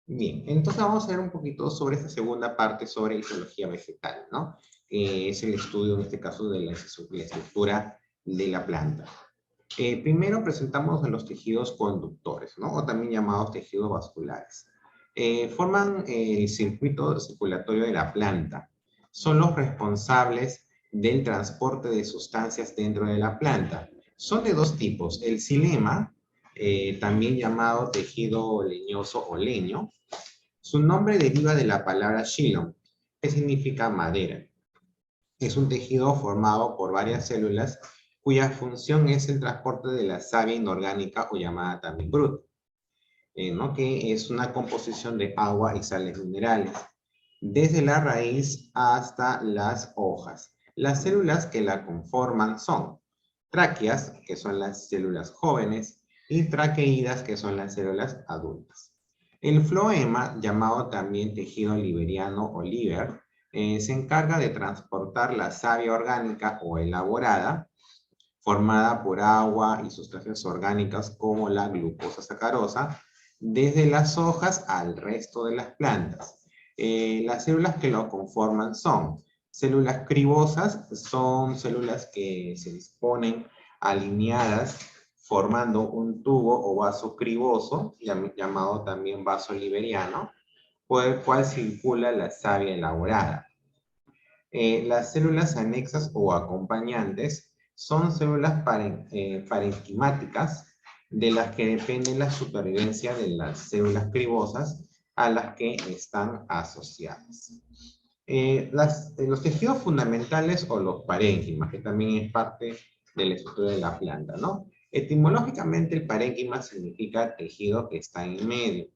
Bien, entonces vamos a ver un poquito sobre esta segunda parte sobre histología vegetal, ¿no? Es el estudio, en este caso, de la estructura de la planta. Primero presentamos a los tejidos conductores, ¿no? O también llamados tejidos vasculares. Forman el circuito circulatorio de la planta. Son los responsables del transporte de sustancias dentro de la planta. Son de dos tipos, el xilema, también llamado tejido leñoso o leño. Su nombre deriva de la palabra xilon, que significa madera. Es un tejido formado por varias células cuya función es el transporte de la savia inorgánica o llamada también brut, ¿no? Que es una composición de agua y sales minerales, desde la raíz hasta las hojas. Las células que la conforman son tráqueas, que son las células jóvenes, y traqueídas, que son las células adultas. El floema, llamado también tejido liberiano o liber, se encarga de transportar la savia orgánica o elaborada, formada por agua y sustancias orgánicas como la glucosa sacarosa, desde las hojas al resto de las plantas. Las células que lo conforman son células cribosas, son células que se disponen alineadas formando un tubo o vaso criboso, llamado también vaso liberiano, por el cual circula la savia elaborada. Las células anexas o acompañantes son células parenquimáticas de las que depende la supervivencia de las células cribosas a las que están asociadas. Los tejidos fundamentales o los parénquimas, que también es parte de la estructura de la planta, ¿no? Etimológicamente el parénquima significa tejido que está en medio.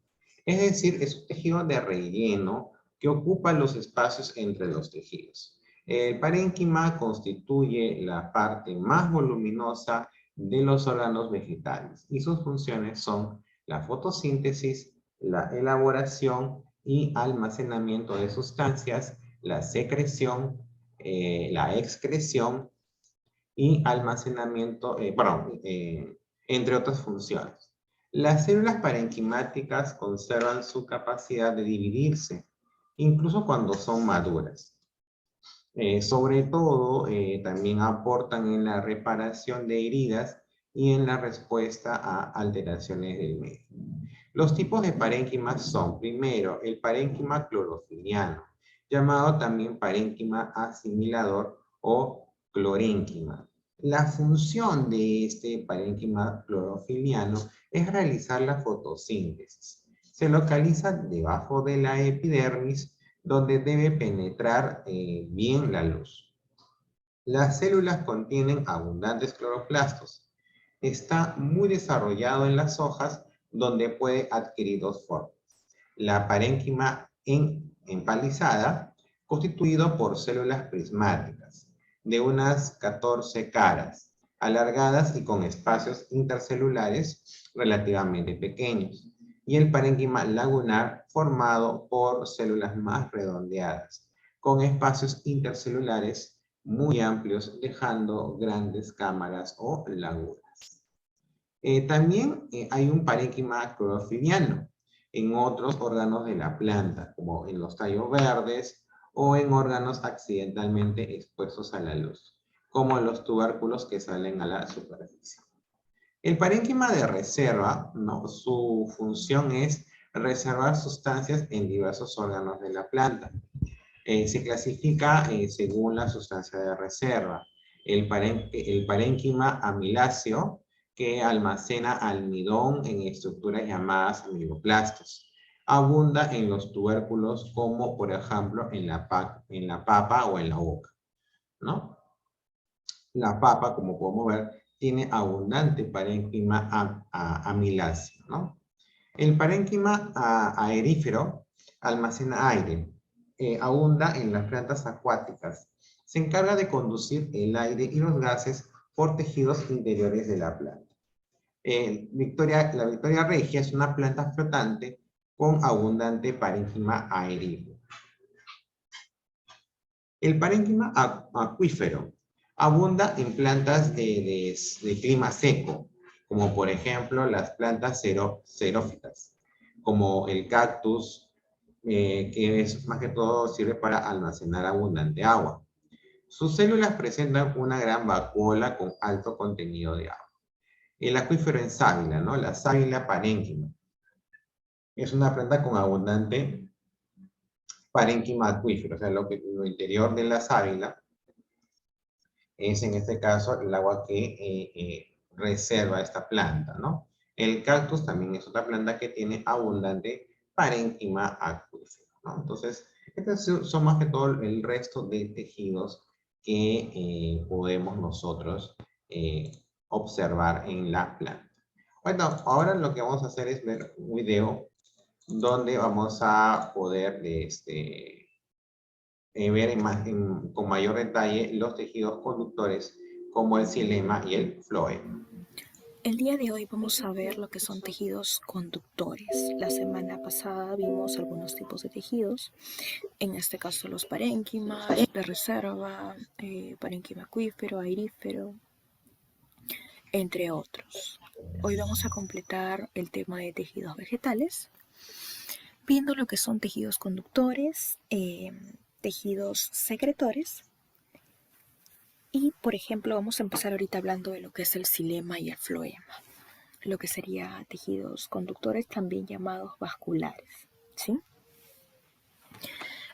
Es decir, es un tejido de relleno que ocupa los espacios entre los tejidos. El parénquima constituye la parte más voluminosa de los órganos vegetales y sus funciones son la fotosíntesis, la elaboración y almacenamiento de sustancias, la secreción, la excreción y almacenamiento, entre otras funciones. Las células parenquimáticas conservan su capacidad de dividirse, incluso cuando son maduras. Sobre todo, también aportan en la reparación de heridas y en la respuesta a alteraciones del medio. Los tipos de parénquimas son, primero, el parénquima clorofiliano, llamado también parénquima asimilador o clorénquima. La función de este parénquima clorofiliano es realizar la fotosíntesis. Se localiza debajo de la epidermis, donde debe penetrar bien la luz. Las células contienen abundantes cloroplastos. Está muy desarrollado en las hojas, donde puede adquirir dos formas. La parénquima empalizada, constituido por células prismáticas, de unas 14 caras, alargadas y con espacios intercelulares relativamente pequeños. Y el parénquima lagunar, formado por células más redondeadas, con espacios intercelulares muy amplios, dejando grandes cámaras o lagunas. También hay un parénquima clorofiliano en otros órganos de la planta, como en los tallos verdes o en órganos accidentalmente expuestos a la luz, como los tubérculos que salen a la superficie. El parénquima de reserva, ¿no? Su función es reservar sustancias en diversos órganos de la planta. Se clasifica según la sustancia de reserva. El parénquima amiláceo, que almacena almidón en estructuras llamadas amiloplastos. Abunda en los tubérculos como, por ejemplo, en la papa o en la boca, ¿no? La papa, como podemos ver, tiene abundante parénquima amiláceo, ¿no? El parénquima aerífero almacena aire, abunda en las plantas acuáticas. Se encarga de conducir el aire y los gases por tejidos interiores de la planta. La Victoria regia es una planta flotante con abundante parénquima aerífero. El parénquima acuífero abunda en plantas de clima seco, como por ejemplo las plantas xerófitas, como el cactus, que es más que todo sirve para almacenar abundante agua. Sus células presentan una gran vacuola con alto contenido de agua. El acuífero en sábila, ¿no? La sábila parénquima. Es una planta con abundante parénquima acuífero, o sea, lo interior de la sábila es en este caso el agua que reserva esta planta, ¿no? El cactus también es otra planta que tiene abundante parénquima acuífero, ¿no? Entonces, estos son más que todo el resto de tejidos que podemos nosotros eh, observar en la planta. Bueno, ahora lo que vamos a hacer es ver un video donde vamos a poder ver con mayor detalle los tejidos conductores como el xilema y el floema. El día de hoy vamos a ver lo que son tejidos conductores. La semana pasada vimos algunos tipos de tejidos, en este caso los parénquimas de reserva, parénquima acuífero, airífero, entre otros. Hoy vamos a completar el tema de tejidos vegetales, viendo lo que son tejidos conductores, tejidos secretores. Y, por ejemplo, vamos a empezar ahorita hablando de lo que es el xilema y el floema, lo que sería tejidos conductores también llamados vasculares, ¿sí?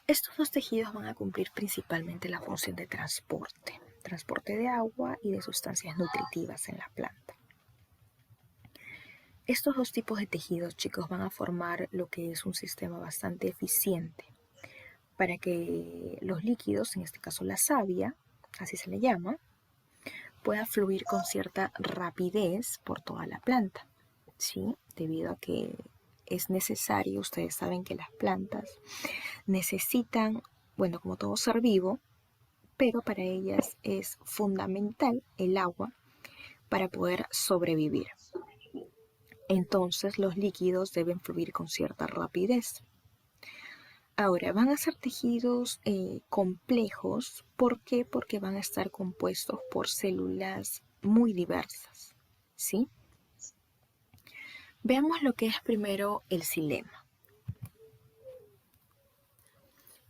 Estos dos tejidos van a cumplir principalmente la función de transporte de agua y de sustancias nutritivas en la planta. Estos dos tipos de tejidos, chicos, van a formar lo que es un sistema bastante eficiente para que los líquidos, en este caso la savia, así se le llama, pueda fluir con cierta rapidez por toda la planta, ¿sí? Debido a que es necesario, ustedes saben que las plantas necesitan, bueno, como todo ser vivo, pero para ellas es fundamental el agua para poder sobrevivir. Entonces los líquidos deben fluir con cierta rapidez. Ahora, van a ser tejidos complejos. ¿Por qué? Porque van a estar compuestos por células muy diversas, ¿sí? Veamos lo que es primero el xilema.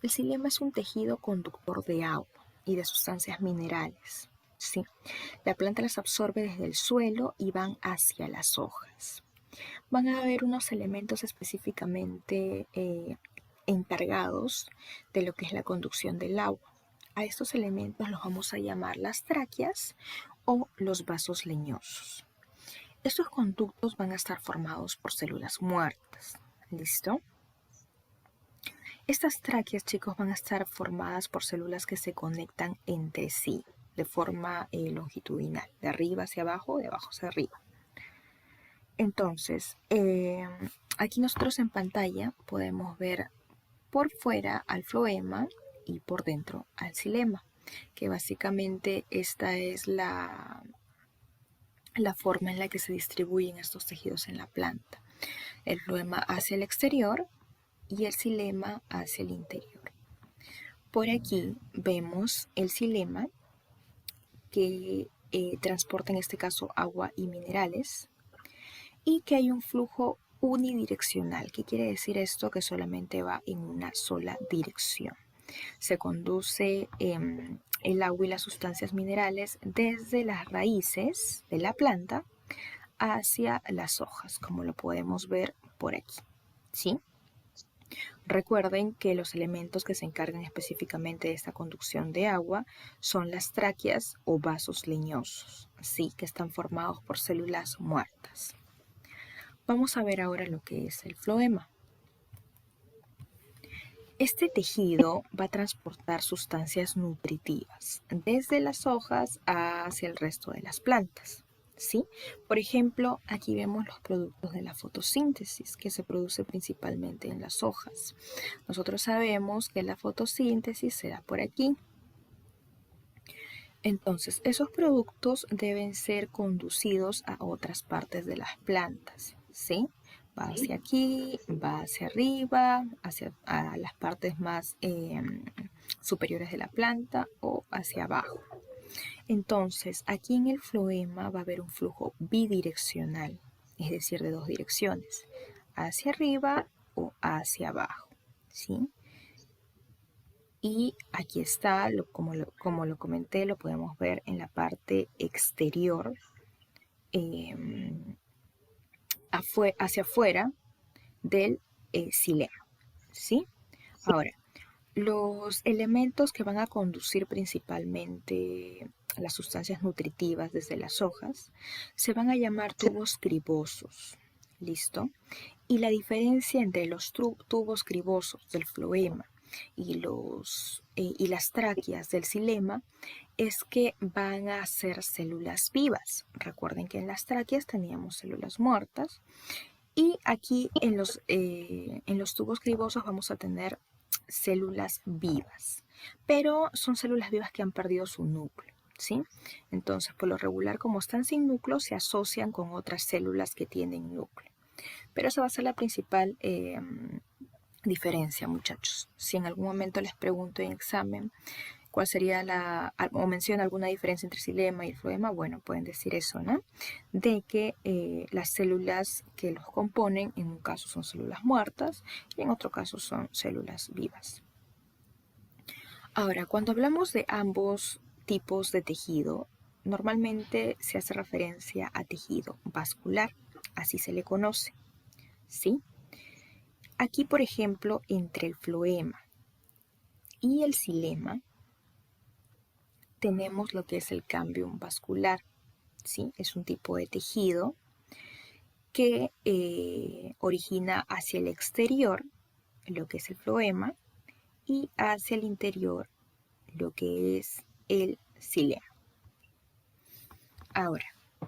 El xilema es un tejido conductor de agua y de sustancias minerales, ¿sí? La planta las absorbe desde el suelo y van hacia las hojas. Van a haber unos elementos específicamente encargados de lo que es la conducción del agua. A estos elementos los vamos a llamar las tráqueas o los vasos leñosos. Estos conductos van a estar formados por células muertas. ¿Listo? Estas tráqueas, chicos, van a estar formadas por células que se conectan entre sí de forma longitudinal, de arriba hacia abajo, de abajo hacia arriba. Entonces, aquí nosotros en pantalla podemos ver por fuera al floema y por dentro al xilema, que básicamente esta es la forma en la que se distribuyen estos tejidos en la planta. El floema hacia el exterior y el xilema hacia el interior. Por aquí vemos el xilema que transporta en este caso agua y minerales y que hay un flujo unidireccional. ¿Qué quiere decir esto? Que solamente va en una sola dirección. Se conduce el agua y las sustancias minerales desde las raíces de la planta hacia las hojas, como lo podemos ver por aquí, ¿sí? Recuerden que los elementos que se encargan específicamente de esta conducción de agua son las tráqueas o vasos leñosos, ¿sí? Que están formados por células muertas. Vamos a ver ahora lo que es el floema. Este tejido va a transportar sustancias nutritivas desde las hojas hacia el resto de las plantas, ¿sí? Por ejemplo, aquí vemos los productos de la fotosíntesis que se produce principalmente en las hojas. Nosotros sabemos que la fotosíntesis se da por aquí. Entonces, esos productos deben ser conducidos a otras partes de las plantas, ¿sí? Va hacia aquí, va hacia arriba, hacia a las partes más superiores de la planta o hacia abajo. Entonces, aquí en el floema va a haber un flujo bidireccional, es decir, de dos direcciones, hacia arriba o hacia abajo, ¿sí? Y aquí está, como lo comenté, lo podemos ver en la parte exterior, hacia afuera del xilema, ¿sí? Ahora, los elementos que van a conducir principalmente las sustancias nutritivas desde las hojas se van a llamar tubos cribosos. ¿Listo? Y la diferencia entre los tubos cribosos del floema y las tráqueas del xilema es que van a ser células vivas. Recuerden que en las tráqueas teníamos células muertas y aquí en los tubos cribosos vamos a tener células vivas, pero son células vivas que han perdido su núcleo, ¿sí? Entonces, por lo regular, como están sin núcleo, se asocian con otras células que tienen núcleo. Pero esa va a ser la principal diferencia, muchachos. Si en algún momento les pregunto en examen cuál sería o menciona alguna diferencia entre xilema y el floema, bueno, pueden decir eso, ¿no? De que las células que los componen, en un caso son células muertas y en otro caso son células vivas. Ahora, cuando hablamos de ambos tipos de tejido, normalmente se hace referencia a tejido vascular, así se le conoce, ¿sí? Aquí, por ejemplo, entre el floema y el xilema, tenemos lo que es el cambium vascular, ¿sí? Es un tipo de tejido que origina hacia el exterior lo que es el floema y hacia el interior lo que es el xilema. Ahora,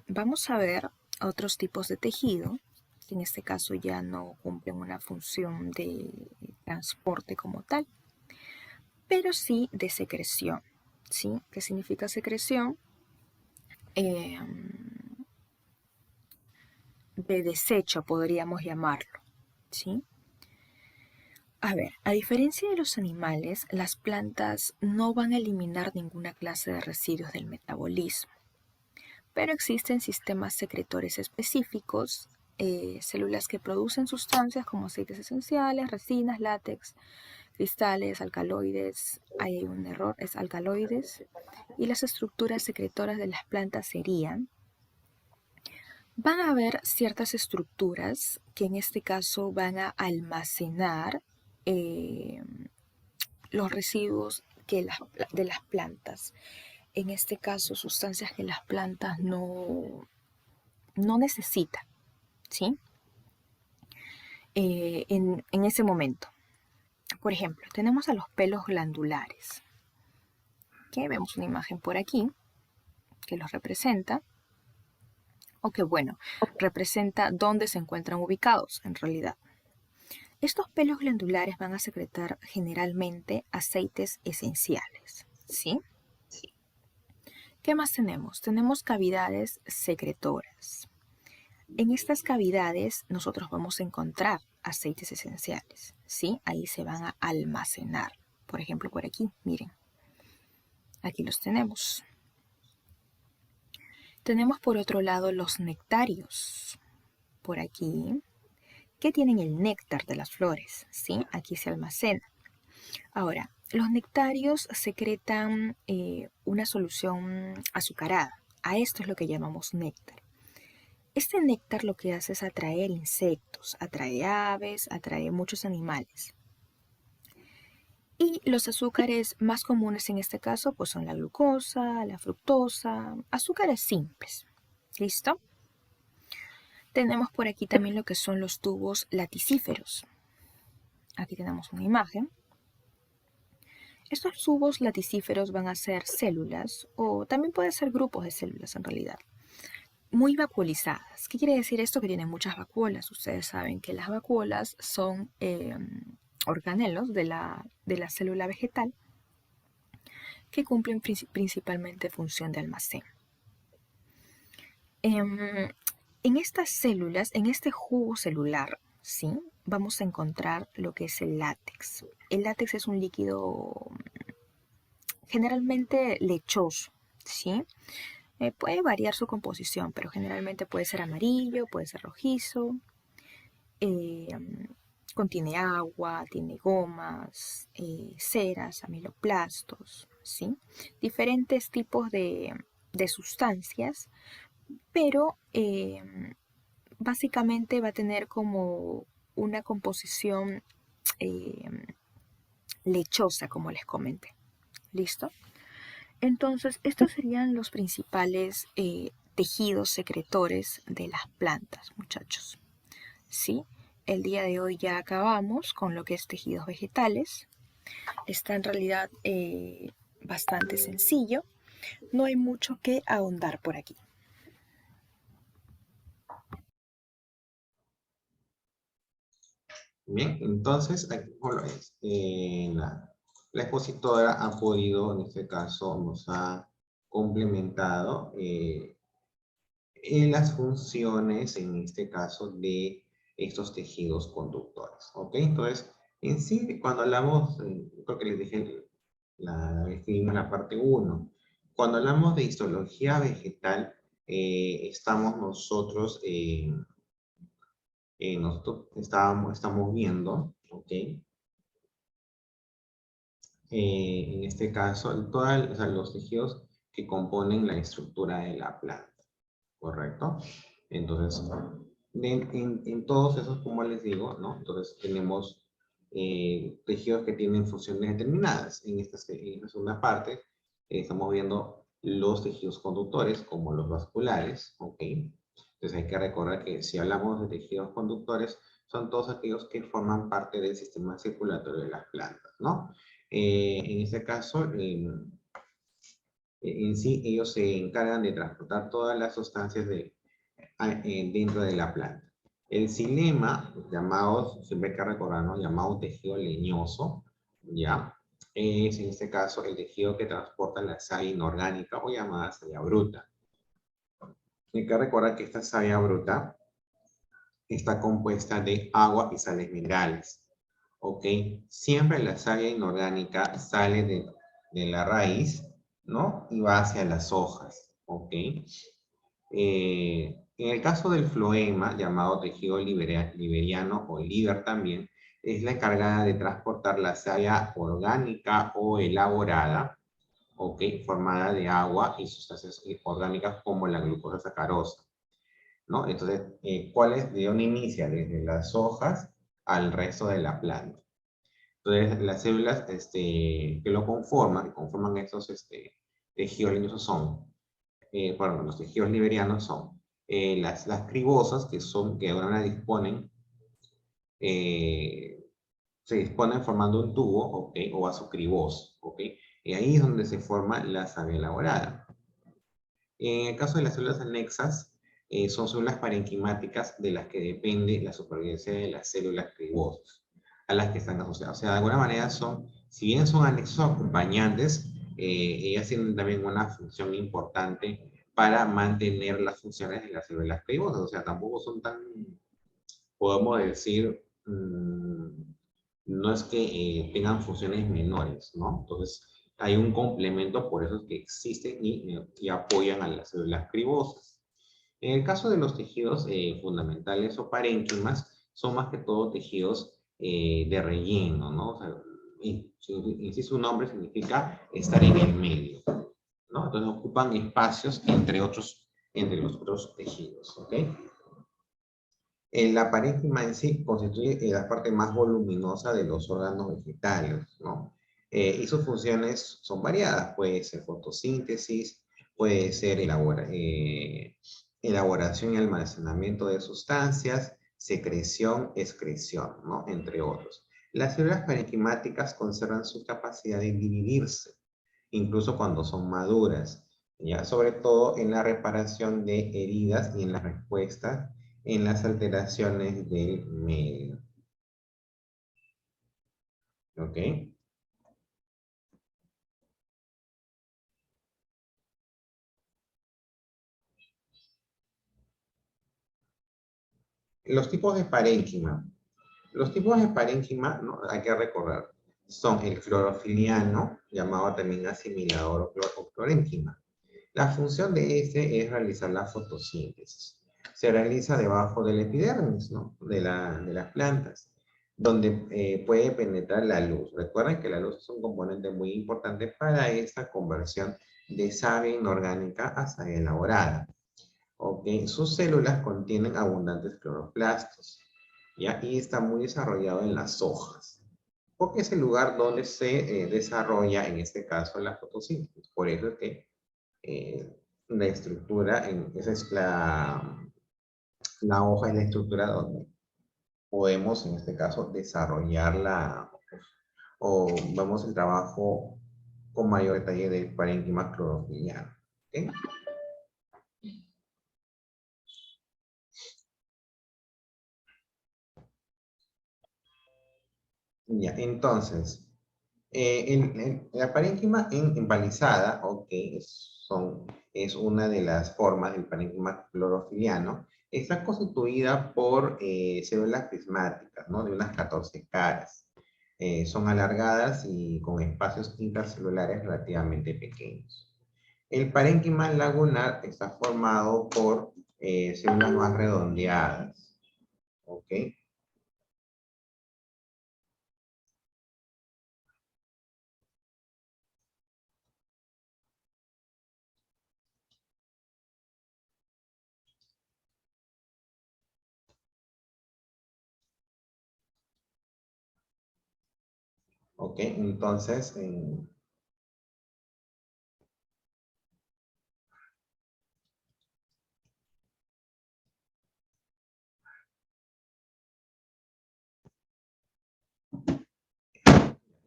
vamos a ver otros tipos de tejido que en este caso ya no cumplen una función de transporte como tal, pero sí de secreción, ¿sí? ¿Qué significa secreción? De desecho, podríamos llamarlo, ¿sí? A ver, a diferencia de los animales, las plantas no van a eliminar ninguna clase de residuos del metabolismo, pero existen sistemas secretores específicos, células que producen sustancias como aceites esenciales, resinas, látex, cristales, alcaloides, ahí hay un error, es alcaloides, y las estructuras secretoras de las plantas serían, van a haber ciertas estructuras que en este caso van a almacenar los residuos de las plantas. En este caso, sustancias que las plantas no necesitan, ¿sí? En ese momento. Por ejemplo, tenemos a los pelos glandulares, que vemos una imagen por aquí que los representa, o que bueno, representa dónde se encuentran ubicados en realidad. Estos pelos glandulares van a secretar generalmente aceites esenciales, ¿sí? ¿Qué más tenemos? Tenemos cavidades secretoras. En estas cavidades nosotros vamos a encontrar aceites esenciales, ¿sí? Ahí se van a almacenar. Por ejemplo, por aquí, miren. Aquí los tenemos. Tenemos por otro lado los nectarios. Por aquí, que tienen el néctar de las flores, ¿sí? Aquí se almacena. Ahora, los nectarios secretan una solución azucarada. A esto es lo que llamamos néctar. Este néctar lo que hace es atraer insectos, atrae aves, atrae muchos animales. Y los azúcares más comunes en este caso pues son la glucosa, la fructosa, azúcares simples. ¿Listo? Tenemos por aquí también lo que son los tubos laticíferos. Aquí tenemos una imagen. Estos tubos laticíferos van a ser células o también pueden ser grupos de células en realidad, muy vacuolizadas. ¿Qué quiere decir esto? Que tienen muchas vacuolas. Ustedes saben que las vacuolas son organelos de la célula vegetal que cumplen principalmente función de almacén. En estas células, en este jugo celular, ¿sí? Vamos a encontrar lo que es el látex. El látex es un líquido generalmente lechoso, ¿sí? Puede variar su composición, pero generalmente puede ser amarillo, puede ser rojizo. eh, contiene agua, tiene gomas, ceras, amiloplastos, ¿sí? Diferentes tipos de sustancias, pero básicamente va a tener como una composición eh, lechosa, como les comenté. ¿Listo? Entonces, estos serían los principales tejidos secretores de las plantas, muchachos. ¿Sí? El día de hoy ya acabamos con lo que es tejidos vegetales. Está en realidad bastante sencillo. No hay mucho que ahondar por aquí. Bien, entonces, aquí como lo es. La expositora ha podido, en este caso, nos ha complementado en las funciones, en este caso, de estos tejidos conductores. ¿Ok? Entonces, en sí, cuando hablamos, creo que les dije, escribimos la parte uno. Cuando hablamos de histología vegetal, estamos nosotros, estamos viendo, ¿ok? En este caso, o sea, los tejidos que componen la estructura de la planta. ¿Correcto? Entonces, en todos esos, como les digo, ¿no? Entonces tenemos tejidos que tienen funciones determinadas. En esta segunda parte estamos viendo los tejidos conductores, como los vasculares, ¿ok? Entonces hay que recordar que si hablamos de tejidos conductores, son todos aquellos que forman parte del sistema circulatorio de las plantas, ¿no? En este caso, en sí, ellos se encargan de transportar todas las sustancias dentro de la planta. El xilema, llamado, siempre hay que recordar, ¿no? Llamado tejido leñoso, ¿ya? Es en este caso el tejido que transporta la savia inorgánica o llamada savia bruta. Hay que recordar que esta savia bruta está compuesta de agua y sales minerales, ¿ok? Siempre la savia inorgánica sale de la raíz, ¿no? Y va hacia las hojas, ¿ok? En el caso del floema, llamado tejido liberiano o liber también, es la encargada de transportar la savia orgánica o elaborada, ¿ok? Formada de agua y sustancias orgánicas como la glucosa sacarosa, ¿no? Entonces, ¿de dónde inicia? Desde las hojas al resto de la planta. Entonces, las células que lo conforman estos tejidos leñosos bueno, los tejidos liberianos son las cribosas, que ahora eh, se disponen formando un tubo, ¿ok? O vaso criboso, ¿ok? Y ahí es donde se forma la savia elaborada. En el caso de las células anexas, son células parenquimáticas de las que depende la supervivencia de las células cribosas, a las que están asociadas. O sea, de alguna manera si bien son anexos acompañantes, ellas tienen también una función importante para mantener las funciones de las células cribosas. O sea, tampoco son tan, podemos decir, no es que tengan funciones menores, ¿no? Entonces, hay un complemento, por eso es que existen y apoyan a las células cribosas. En el caso de los tejidos fundamentales o parénquimas, son más que todo tejidos de relleno, ¿no? O sea, en sí su nombre significa estar en el medio, ¿no? Entonces ocupan espacios entre los otros tejidos, ¿ok? La parénquima en sí constituye la parte más voluminosa de los órganos vegetales, ¿no? Y sus funciones son variadas, puede ser fotosíntesis, puede ser elaboración y almacenamiento de sustancias, secreción, excreción, ¿no? Entre otros. Las células parenquimáticas conservan su capacidad de dividirse, incluso cuando son maduras, ¿ya? Sobre todo en la reparación de heridas y en la respuesta en las alteraciones del medio. ¿Ok? Los tipos de parénquima. Los tipos de parénquima, ¿no? Hay que recordar, son el clorofiliano, llamado también asimilador o clorénquima. La función de este es realizar la fotosíntesis. se realiza debajo del epidermis, ¿no? De las plantas, donde puede penetrar la luz. Recuerden que la luz es un componente muy importante para esta conversión de savia inorgánica a savia elaborada. ¿Ok? Sus células contienen abundantes cloroplastos, ¿ya? Y está muy desarrollado en las hojas, porque es el lugar donde se desarrolla, en este caso, la fotosíntesis. Por eso es que la estructura, esa es la hoja, es la estructura donde podemos, en este caso, desarrollarla o vemos el trabajo con mayor detalle del parénquima clorofiliano. ¿Ok? Ya, entonces, la parénquima empalizada, ok, es una de las formas del parénquima clorofiliano, está constituida por células prismáticas, ¿no? De unas 14 caras. Son alargadas y con espacios intercelulares relativamente pequeños. El parénquima lagunar está formado por células más redondeadas, ¿ok? ¿Ok? Entonces,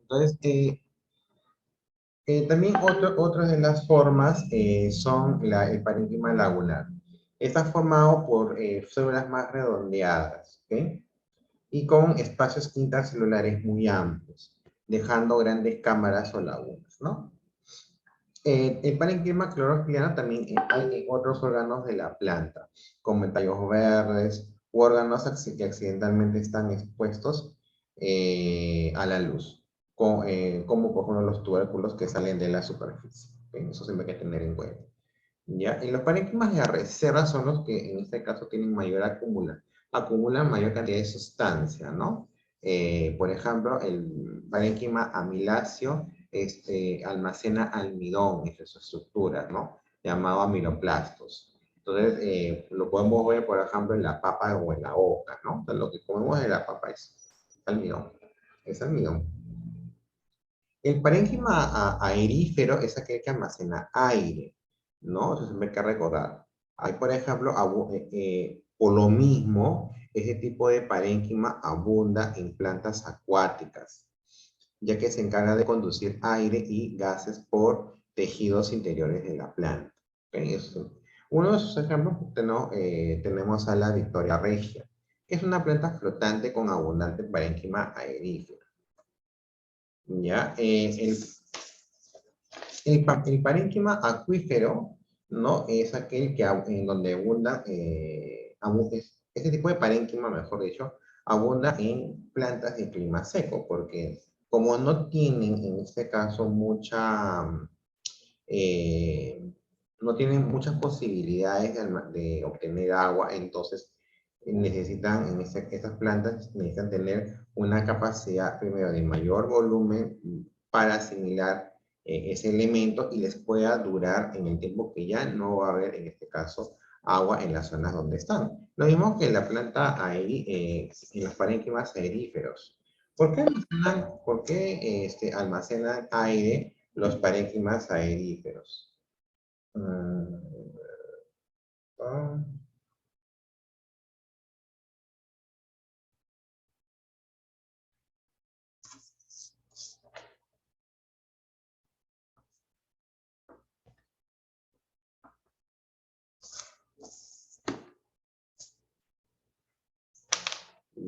entonces también otras de las formas son el parénquima lagunar. Está formado por células más redondeadas, ¿ok? Y con espacios intracelulares muy amplios, dejando grandes cámaras o lagunas, ¿no? El parénquima clorofiliano también hay en otros órganos de la planta, como tallos verdes u órganos que accidentalmente están expuestos a la luz, como por ejemplo los tubérculos que salen de la superficie. ¿Ok? Eso siempre hay que tener en cuenta. ¿Ya? Y los parénquimas de reserva son los que en este caso tienen mayor acumulan mayor cantidad de sustancia, ¿no? Por ejemplo, el parénquima amiláceo almacena almidón en sus estructuras, ¿no? Llamado amiloplastos. Entonces, lo podemos ver, por ejemplo, en la papa o en la oca, ¿no? Entonces, lo que comemos de la papa es almidón. Es almidón. El parénquima aerífero es aquel que almacena aire, ¿no? Eso siempre hay que recordar. Hay, por ejemplo, por lo mismo, ese tipo de parénquima abunda en plantas acuáticas, ya que se encarga de conducir aire y gases por tejidos interiores de la planta. ¿Ok? Uno de esos ejemplos tenemos a la Victoria regia, que es una planta flotante con abundante parénquima aerífero. ¿Ya? El parénquima acuífero, ¿no? Es aquel que, en donde abunda, este tipo de parénquima, mejor dicho, abunda en plantas de clima seco, porque como no tienen en este caso eh, no tienen muchas posibilidades de obtener agua, entonces estas plantas necesitan tener una capacidad primero de mayor volumen para asimilar ese elemento y les pueda durar en el tiempo que ya no va a haber, en este caso, agua en las zonas donde están. Lo mismo que la planta en los parénquimas aeríferos. ¿Por qué almacenan aire los parénquimas aeríferos? Mm, ah,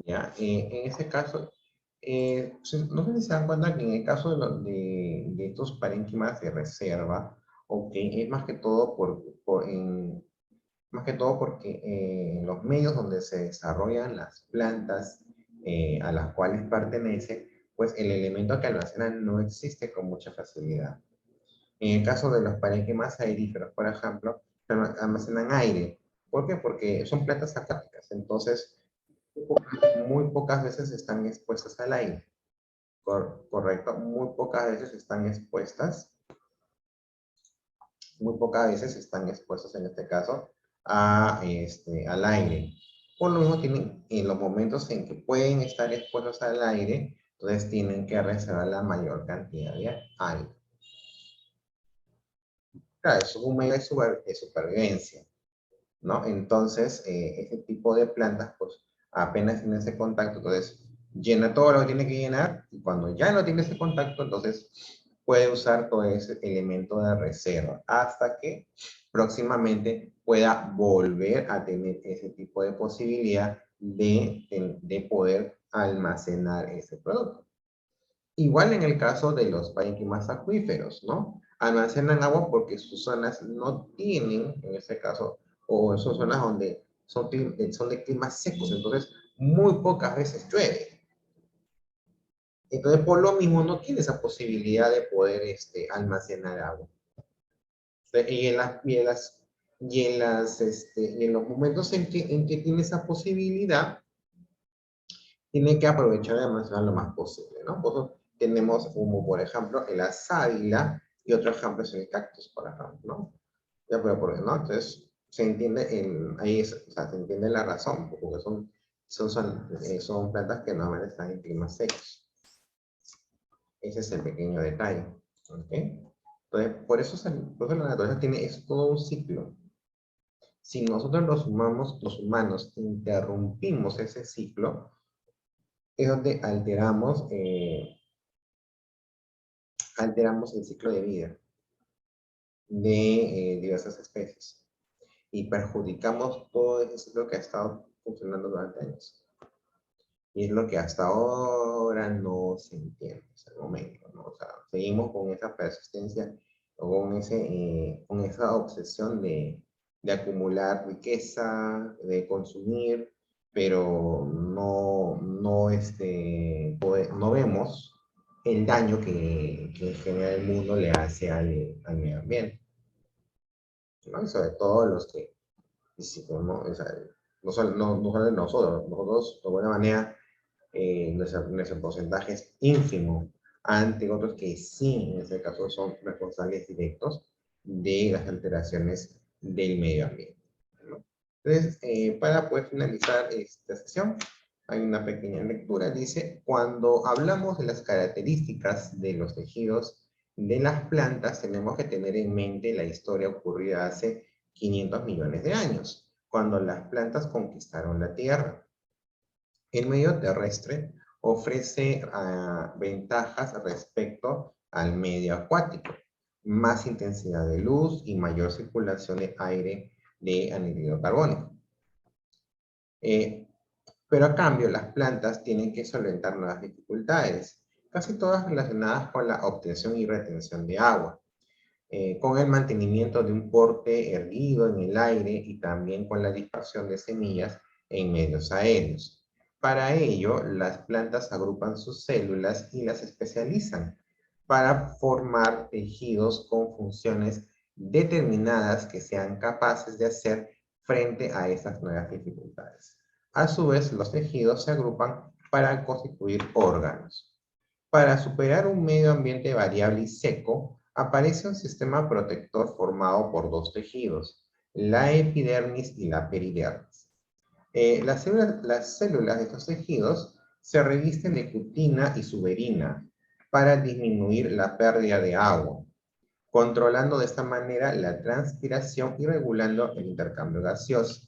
ya, en ese caso, no sé si se dan cuenta que en el caso de estos parénquimas de reserva, ok, es más que todo más que todo porque en los medios donde se desarrollan las plantas a las cuales pertenecen, pues el elemento que almacenan no existe con mucha facilidad. En el caso de los parénquimas aeríferos, por ejemplo, almacenan aire, ¿Por qué? Porque son plantas acuáticas, entonces muy pocas veces están expuestas al aire. Correcto, muy pocas veces están expuestas en este caso al aire. Por lo mismo tienen, en los momentos en que pueden estar expuestos al aire, entonces tienen que reservar la mayor cantidad de aire. Claro, eso es un medio de supervivencia, ¿no? Entonces, este tipo de plantas, pues apenas tiene ese contacto, entonces llena todo lo que tiene que llenar, y cuando ya no tiene ese contacto, entonces puede usar todo ese elemento de reserva hasta que próximamente pueda volver a tener ese tipo de posibilidad de poder almacenar ese producto. Igual en el caso de los parénquimas acuíferos, ¿no? Almacenan agua porque sus zonas no tienen, en este caso, o son zonas donde son de climas secos, entonces muy pocas veces llueve. Entonces, por lo mismo, no tiene esa posibilidad de poder almacenar agua. Y en los momentos en que tiene esa posibilidad, tiene que aprovechar de almacenar lo más posible, ¿no? Por eso tenemos como, por ejemplo, el sábila y otro ejemplo es el cactus, por ejemplo, ¿no? Ya, pero por ¿no? Entonces, se entiende, o sea, se entiende la razón, porque son plantas que normalmente están en climas secos. Ese es el pequeño detalle, ¿ok? Entonces, por eso la naturaleza es todo un ciclo. Si nosotros los humanos, interrumpimos ese ciclo, es donde alteramos el ciclo de vida de diversas especies y perjudicamos todo ese ciclo que ha estado funcionando durante años. Y es lo que hasta ahora no se entiende hasta el momento, ¿no? O sea, seguimos con esa persistencia o con esa obsesión de acumular riqueza, de consumir, pero no vemos el daño que en general el mundo le hace al medio ambiente, ¿no? Y sobre todo los que, ¿no? O sea, no solo nosotros de buena manera nuestro porcentaje es ínfimo ante otros que sí, en este caso, son responsables directos de las alteraciones del medio ambiente, ¿no? Entonces, para poder finalizar esta sesión, hay una pequeña lectura. Dice, cuando hablamos de las características de los tejidos de las plantas, tenemos que tener en mente la historia ocurrida hace 500 millones de años, cuando las plantas conquistaron la Tierra. El medio terrestre ofrece ventajas respecto al medio acuático, más intensidad de luz y mayor circulación de aire de anhídrido carbónico. Pero a cambio, las plantas tienen que solventar nuevas dificultades, casi todas relacionadas con la obtención y retención de agua, con el mantenimiento de un porte erguido en el aire y también con la dispersión de semillas en medios aéreos. Para ello, las plantas agrupan sus células y las especializan para formar tejidos con funciones determinadas que sean capaces de hacer frente a estas nuevas dificultades. A su vez, los tejidos se agrupan para constituir órganos. Para superar un medio ambiente variable y seco, aparece un sistema protector formado por dos tejidos, la epidermis y la peridermis. Las células de estos tejidos se revisten de cutina y suberina para disminuir la pérdida de agua, controlando de esta manera la transpiración y regulando el intercambio gaseoso.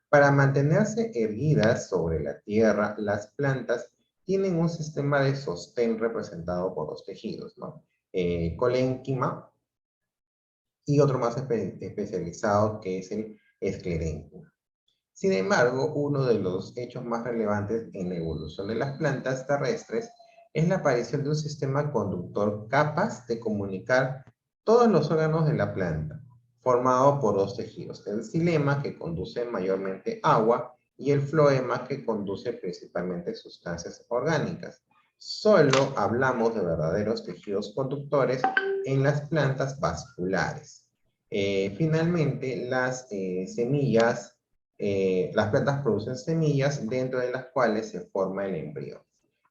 Para mantenerse erguidas sobre la tierra, las plantas tienen un sistema de sostén representado por dos tejidos, ¿no? Colénquima y otro más especializado que es el esclerénquima. Sin embargo, uno de los hechos más relevantes en la evolución de las plantas terrestres es la aparición de un sistema conductor capaz de comunicar todos los órganos de la planta, formado por dos tejidos, el xilema, que conduce mayormente agua, y el floema, que conduce principalmente sustancias orgánicas. Solo hablamos de verdaderos tejidos conductores en las plantas vasculares. Finalmente, las semillas las plantas producen semillas dentro de las cuales se forma el embrión,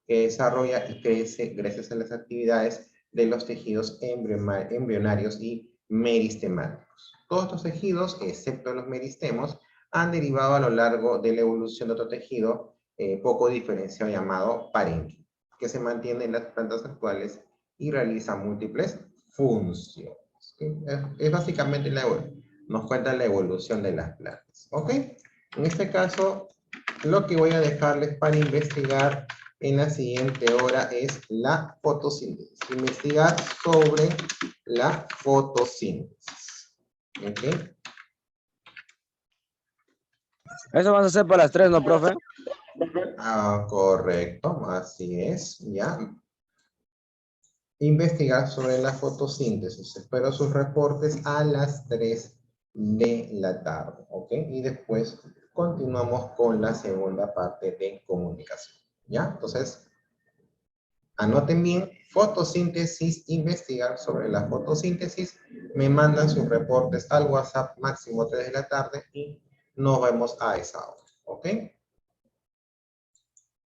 que desarrolla y crece gracias a las actividades de los tejidos embrionarios y meristemáticos. Todos estos tejidos, excepto los meristemos, han derivado a lo largo de la evolución de otro tejido poco diferenciado llamado parénquima, que se mantiene en las plantas actuales y realiza múltiples funciones. ¿Sí? Es básicamente nos cuenta la evolución de las plantas. ¿Ok? En este caso, lo que voy a dejarles para investigar en la siguiente hora es la fotosíntesis. Investigar sobre la fotosíntesis. ¿Ok? Eso vamos a hacer para las 3, ¿no, profe? Ah, correcto, así es, ya. Investigar sobre la fotosíntesis. Espero sus reportes a las 3 de la tarde, ¿ok? Y después continuamos con la segunda parte de comunicación, ¿ya? Entonces, anoten bien, fotosíntesis, investigar sobre la fotosíntesis. Me mandan sus reportes al WhatsApp máximo 3 de la tarde y nos vemos a esa hora, ¿ok?